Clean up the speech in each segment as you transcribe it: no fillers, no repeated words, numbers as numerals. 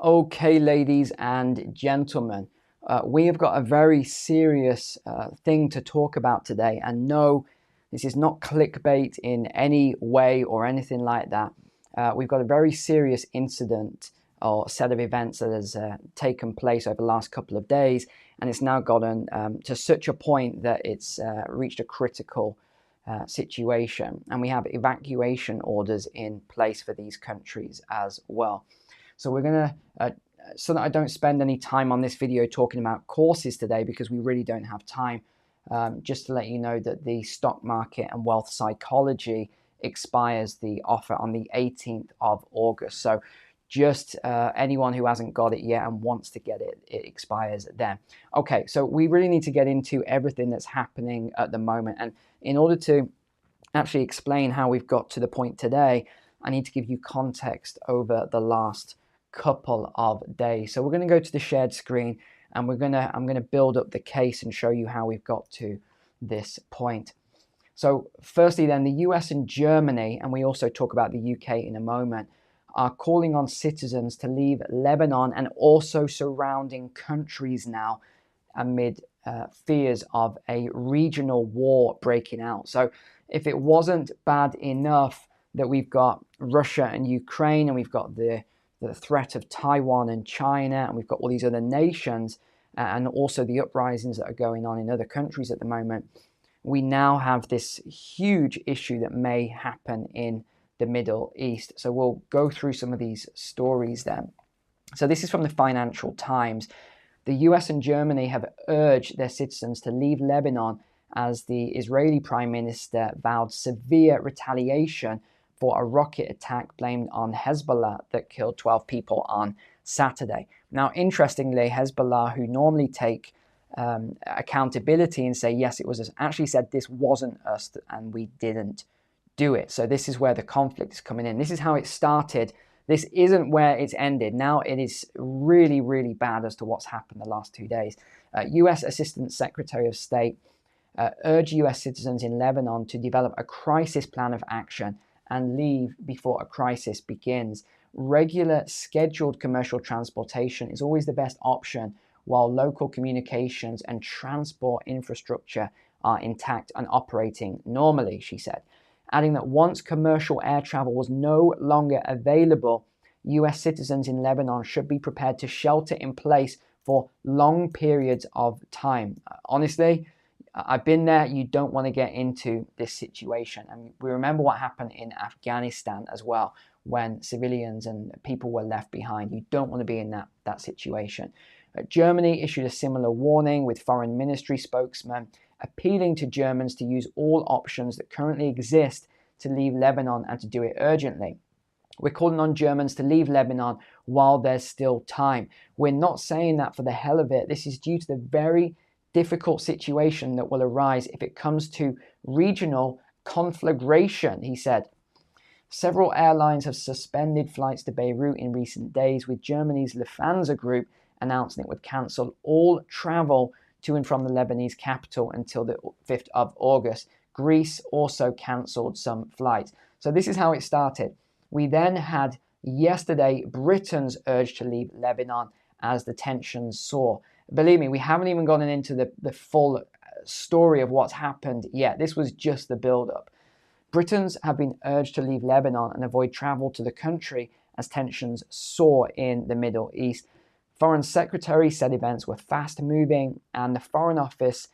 Okay, ladies and gentlemen, we have got a very serious thing to talk about today. And no, this is not clickbait in any way or anything like that. We've got a very serious incident or set of events that has taken place over the last couple of days. And it's now gotten to such a point that it's reached a critical situation. And we have evacuation orders in place for these countries as well. So we're going to, so that I don't spend any time on this video talking about courses today, because we really don't have time, just to let you know that the stock market and wealth psychology expires the offer on the 18th of August. So just anyone who hasn't got it yet and wants to get it, it expires then. Okay, so we really need to get into everything that's happening at the moment. And in order to actually explain how we've got to the point today, I need to give you context over the last couple of days. So we're going to go to the shared screen, and I'm going to build up the case and show you how we've got to this point. So firstly then, the US and Germany, and we also talk about the UK in a moment, are calling on citizens to leave Lebanon and also surrounding countries now amid fears of a regional war breaking out. So if it wasn't bad enough that we've got Russia and Ukraine, and we've got the threat of Taiwan and China, and we've got all these other nations, and also the uprisings that are going on in other countries at the moment, we now have this huge issue that may happen in the Middle East. So we'll go through some of these stories then. So this is from the Financial Times. The US and Germany have urged their citizens to leave Lebanon as the Israeli Prime Minister vowed severe retaliation for a rocket attack blamed on Hezbollah that killed 12 people on Saturday. Now, interestingly, Hezbollah, who normally take accountability and say, yes, it was us, actually said this wasn't us and we didn't do it. So this is where the conflict is coming in. This is how it started. This isn't where it's ended. Now it is really, really bad as to what's happened the last 2 days. US Assistant Secretary of State urged US citizens in Lebanon to develop a crisis plan of action and leave before a crisis begins. Regular scheduled commercial transportation is always the best option, while local communications and transport infrastructure are intact and operating normally, she said, adding that once commercial air travel was no longer available, US citizens in Lebanon should be prepared to shelter in place for long periods of time. Honestly, I've been there. You don't want to get into this situation. And we remember what happened in Afghanistan as well, when civilians and people were left behind. You don't want to be in that situation. Germany issued a similar warning, with foreign ministry spokesman appealing to Germans to use all options that currently exist to leave Lebanon and to do it urgently. We're calling on Germans to leave Lebanon while there's still time. We're not saying that for the hell of it. This is due to the very difficult situation that will arise if it comes to regional conflagration, he said. Several airlines have suspended flights to Beirut in recent days, with Germany's Lufthansa group announcing it would cancel all travel to and from the Lebanese capital until the 5th of August. Greece also cancelled some flights. So this is how it started. We then had yesterday Britain's urge to leave Lebanon as the tensions soar. Believe me, we haven't even gotten into the full story of what's happened yet. This was just the build-up. Britons have been urged to leave Lebanon and avoid travel to the country as tensions soar in the Middle East. Foreign Secretary said events were fast-moving, and the Foreign Office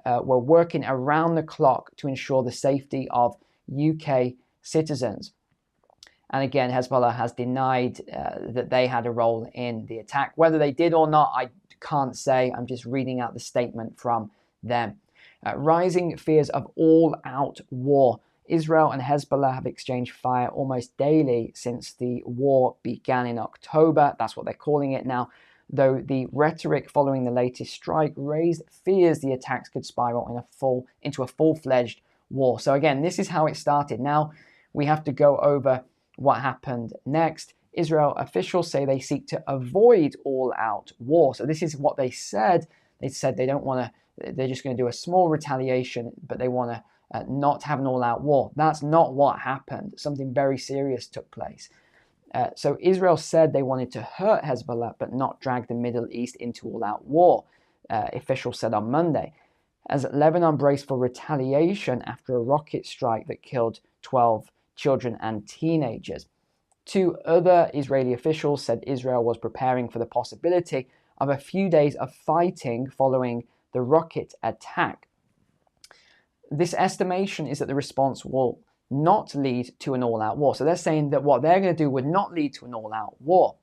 were working around the clock to ensure the safety of UK citizens. And again, Hezbollah has denied that they had a role in the attack. Whether they did or not, I can't say. I'm just reading out the statement from them. Rising fears of all-out war. Israel and Hezbollah have exchanged fire almost daily since the war began in October. That's what they're calling it now. Though the rhetoric following the latest strike raised fears the attacks could spiral into a full-fledged war. So again, this is how it started. Now we have to go over what happened next. Israel officials say they seek to avoid all-out war. So this is what they said. They said they don't want to, they're just going to do a small retaliation, but they want to not have an all-out war. That's not what happened. Something very serious took place. So Israel said they wanted to hurt Hezbollah but not drag the Middle East into all-out war, officials said on Monday, as Lebanon braced for retaliation after a rocket strike that killed 12 children and teenagers. Two other Israeli officials said Israel was preparing for the possibility of a few days of fighting following the rocket attack. This estimation is that the response will not lead to an all-out war. So they're saying that what they're going to do would not lead to an all-out war.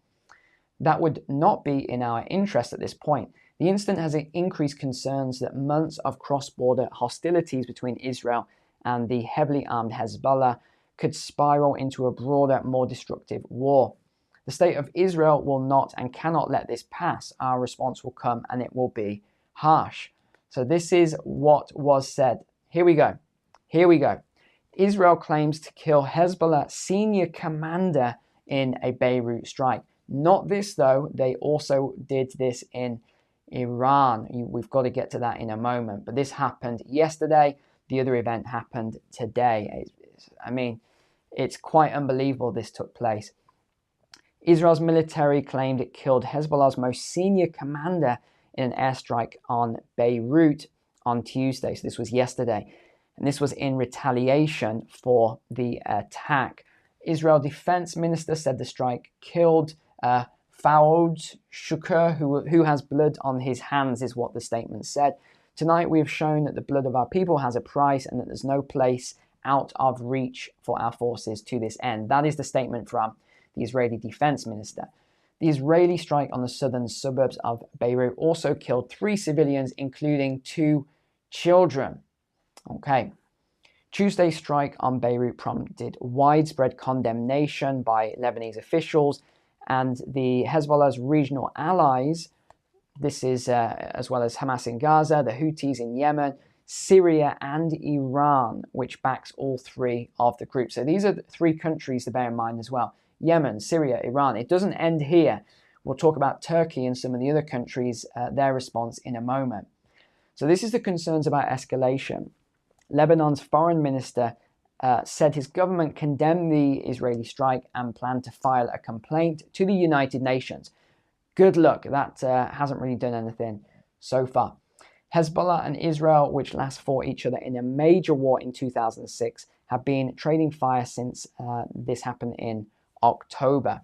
That would not be in our interest at this point. The incident has increased concerns that months of cross-border hostilities between Israel and the heavily armed Hezbollah could spiral into a broader, more destructive war. The state of Israel will not and cannot let this pass. Our response will come and it will be harsh. So this is what was said. Here we go. Israel claims to kill Hezbollah senior commander in a Beirut strike. Not this though, they also did this in Iran. We've got to get to that in a moment. But this happened yesterday. The other event happened today. It's quite unbelievable this took place. Israel's military claimed it killed Hezbollah's most senior commander in an airstrike on Beirut on Tuesday. So this was yesterday. And this was in retaliation for the attack. Israel Defense Minister said the strike killed Fawad Shukur, who has blood on his hands, is what the statement said. Tonight we have shown that the blood of our people has a price and that there's no place out of reach for our forces to this end. That is the statement from the Israeli Defense Minister. The Israeli strike on the southern suburbs of Beirut also killed 3 civilians, including 2 children. Okay. Tuesday's strike on Beirut prompted widespread condemnation by Lebanese officials and the Hezbollah's regional allies. This is as well as Hamas in Gaza, the Houthis in Yemen, Syria and Iran, which backs all 3 of the groups. So these are the 3 countries to bear in mind as well. Yemen, Syria, Iran. It doesn't end here. We'll talk about Turkey and some of the other countries, their response in a moment. So this is the concerns about escalation. Lebanon's foreign minister said his government condemned the Israeli strike and planned to file a complaint to the United Nations. Good luck. That hasn't really done anything so far. Hezbollah and Israel, which last fought each other in a major war in 2006, have been trading fire since this happened in October.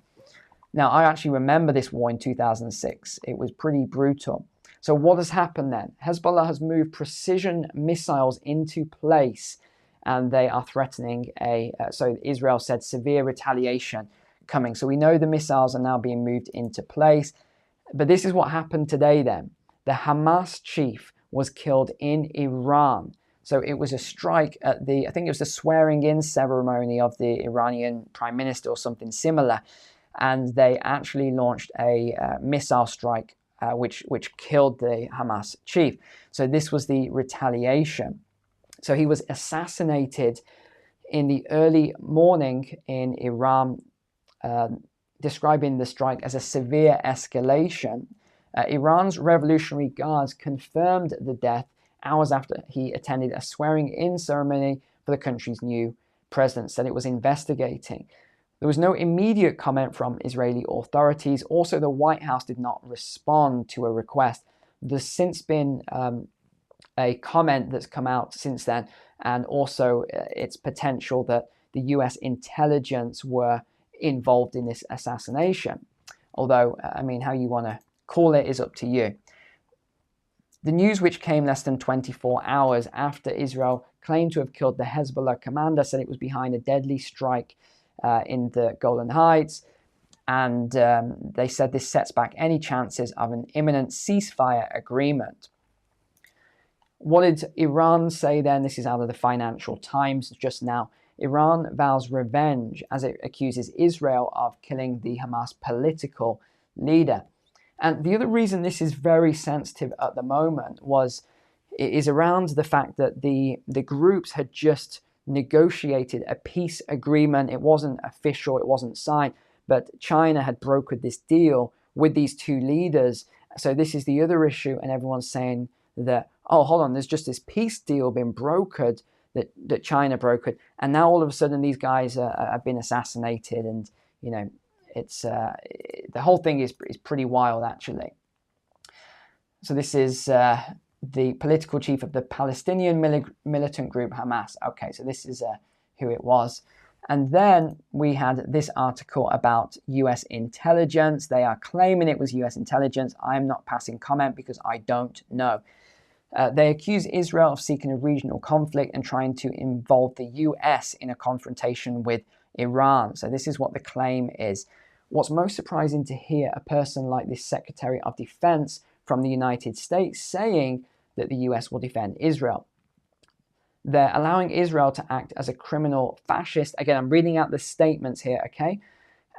Now, I actually remember this war in 2006. It was pretty brutal. So what has happened then? Hezbollah has moved precision missiles into place and they are threatening so Israel said severe retaliation coming. So we know the missiles are now being moved into place. But this is what happened today then. The Hamas chief was killed in Iran. So it was a strike at I think it was the swearing in ceremony of the Iranian prime minister or something similar. And they actually launched a missile strike which killed the Hamas chief. So this was the retaliation. So he was assassinated in the early morning in Iran, describing the strike as a severe escalation. Iran's Revolutionary Guards confirmed the death hours after he attended a swearing-in ceremony for the country's new president, said it was investigating. There was no immediate comment from Israeli authorities. Also, the White House did not respond to a request. There's since been a comment that's come out since then, and also it's potential that the US intelligence were involved in this assassination. Although, how you want to call it is up to you. The news, which came less than 24 hours after Israel claimed to have killed the Hezbollah commander, said it was behind a deadly strike in the Golan Heights, and they said this sets back any chances of an imminent ceasefire agreement. What did Iran say then? This is out of the Financial Times just now. Iran vows revenge as it accuses Israel of killing the Hamas political leader. And the other reason this is very sensitive at the moment is around the fact that the groups had just negotiated a peace agreement. It wasn't official, it wasn't signed, but China had brokered this deal with these 2 leaders. So this is the other issue, and everyone's saying that, oh, hold on, there's just this peace deal been brokered that China brokered, and now all of a sudden these guys have been assassinated, and it's the whole thing is pretty wild, actually. So this is the political chief of the Palestinian militant group Hamas. Okay, so this is who it was. And then we had this article about US intelligence. They are claiming it was US intelligence. I'm not passing comment because I don't know. They accuse Israel of seeking a regional conflict and trying to involve the US in a confrontation with Iran. So this is what the claim is. What's most surprising to hear a person like this Secretary of Defense from the United States saying that the US will defend Israel. They're allowing Israel to act as a criminal fascist. Again, I'm reading out the statements here, okay?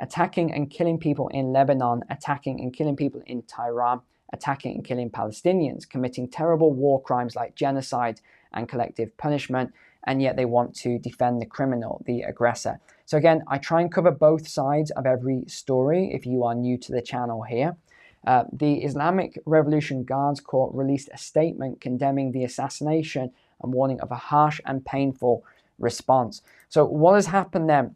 Attacking and killing people in Lebanon, attacking and killing people in Tehran, attacking and killing Palestinians, committing terrible war crimes like genocide and collective punishment, and yet they want to defend the criminal, the aggressor. So again, I try and cover both sides of every story if you are new to the channel here. The Islamic Revolution Guards Corps released a statement condemning the assassination and warning of a harsh and painful response. So what has happened then?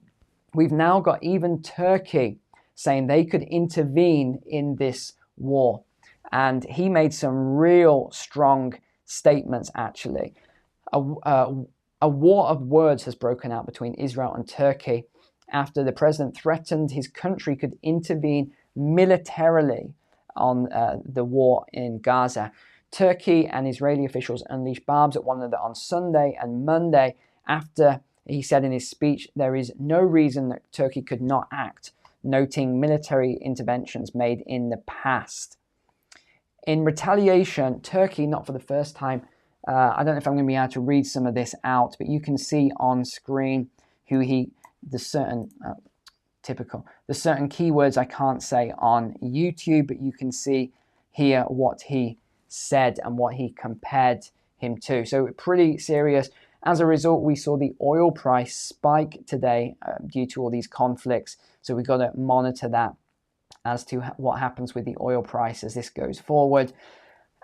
We've now got even Turkey saying they could intervene in this war. And he made some real strong statements, actually. A war of words has broken out between Israel and Turkey after the president threatened his country could intervene militarily on the war in Gaza. Turkey and Israeli officials unleashed barbs at one another on Sunday and Monday after he said in his speech there is no reason that Turkey could not act, noting military interventions made in the past. In retaliation, Turkey, not for the first time, I don't know if I'm going to be able to read some of this out, but you can see on screen the certain keywords I can't say on YouTube, but you can see here what he said and what he compared him to. So pretty serious. As a result, we saw the oil price spike today due to all these conflicts. So we've got to monitor that as to what happens with the oil price as this goes forward.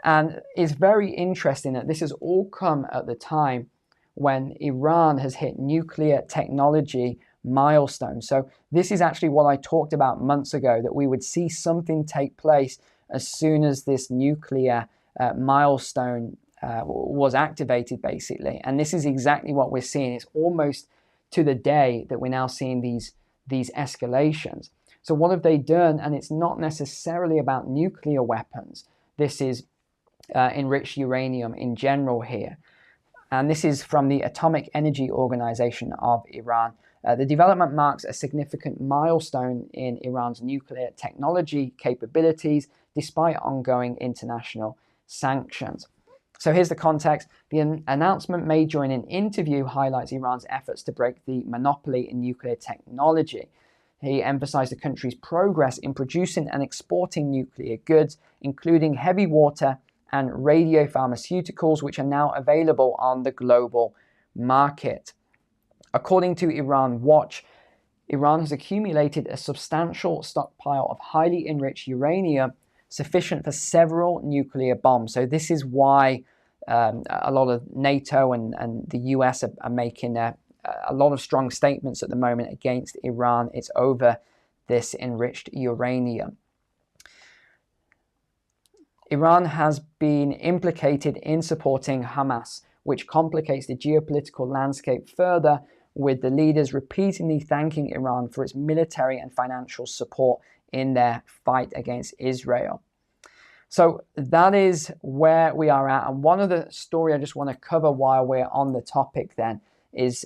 And it's very interesting that this has all come at the time when Iran has hit nuclear technology milestones. So this is actually what I talked about months ago, that we would see something take place as soon as this nuclear milestone was activated, basically. And this is exactly what we're seeing. It's almost to the day that we're now seeing these escalations. So what have they done? And it's not necessarily about nuclear weapons. This is enriched uranium in general here. And this is from the Atomic Energy Organization of Iran. The development marks a significant milestone in Iran's nuclear technology capabilities, despite ongoing international sanctions. So here's the context. The announcement made during an interview highlights Iran's efforts to break the monopoly in nuclear technology. He emphasized the country's progress in producing and exporting nuclear goods, including heavy water and radiopharmaceuticals, which are now available on the global market. According to Iran Watch, Iran has accumulated a substantial stockpile of highly enriched uranium sufficient for several nuclear bombs. So this is why a lot of NATO and the US are making a lot of strong statements at the moment against Iran. It's over this enriched uranium. Iran has been implicated in supporting Hamas, which complicates the geopolitical landscape further, with the leaders repeatedly thanking Iran for its military and financial support in their fight against Israel. So that is where we are at. And one of the story I just want to cover while we're on the topic then is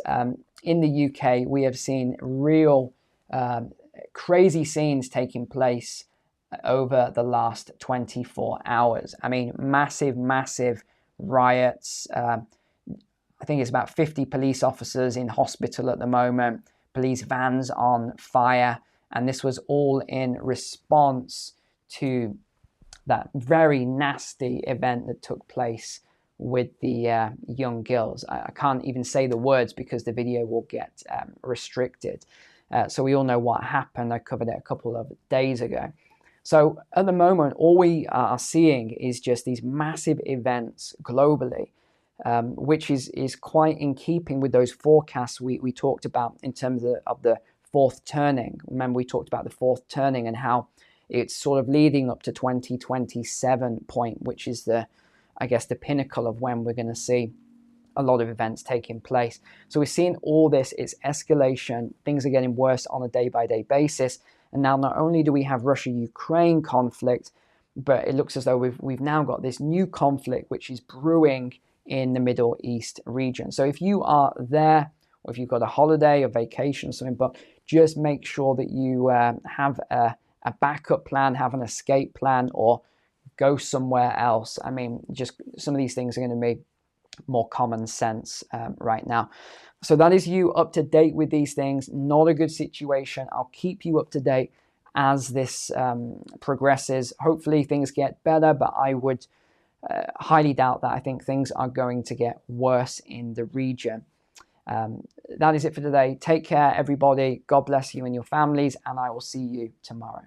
in the UK, we have seen real crazy scenes taking place over the last 24 hours. I mean, massive riots. I think it's about 50 police officers in hospital at the moment, police vans on fire. And this was all in response to that very nasty event that took place with the young girls. I can't even say the words because the video will get restricted. So we all know what happened. I covered it a couple of days ago. So at the moment, all we are seeing is just these massive events globally, which is quite in keeping with those forecasts we talked about in terms of the fourth turning. Remember, we talked about the fourth turning and how it's sort of leading up to 2027 point, which is the, I guess, the pinnacle of when we're going to see a lot of events taking place. So we're seeing all this, it's escalation, things are getting worse on a day-by-day basis. And now not only do we have Russia-Ukraine conflict, but it looks as though we've now got this new conflict which is brewing in the Middle East region. So if you are there, or if you've got a holiday, a vacation or something, but just make sure that you have a backup plan, have an escape plan, or go somewhere else. I mean, just some of these things are going to be more common sense right now. So that is you up to date with these things. Not a good situation. I'll keep you up to date as this progresses. Hopefully things get better, but I would highly doubt that. I think things are going to get worse in the region. That is it for today. Take care, everybody. God bless you and your families, and I will see you tomorrow.